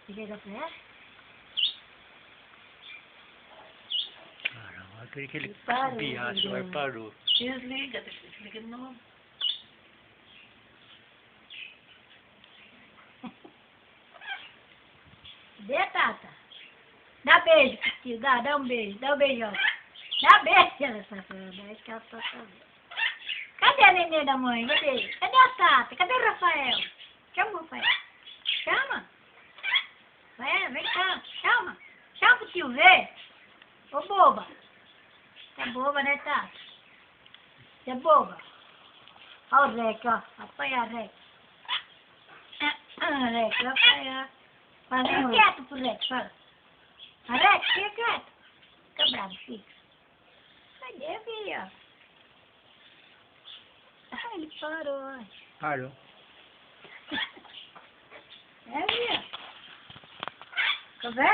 Liga pra ela. Caramba, eu queria que ele Parou, piasse, mas parou. Desliga de novo. Dê, Tata. Dá beijo pro tio, dá um beijo, dá um beijão. Dá beijo, ela safada. Acho que ela tá sabendo. Cadê a neném da mãe? Cadê? Cadê a Tata? Cadê o Rafael? Chama o Rafael. Chama. Rafael, vem cá. Chama. Chama pro tio ver. Ô, boba. Você é boba, né, Tata? Você é boba. Olha o Rex, ó. Apanhar, Rex. Rex, vai apanhar. Fica quieto pro Rex, fala. Rex, fica quieto. Fica bravo, fica. Cadê, filho? Ah, ele parou. Parou. É, filho? Fica vendo?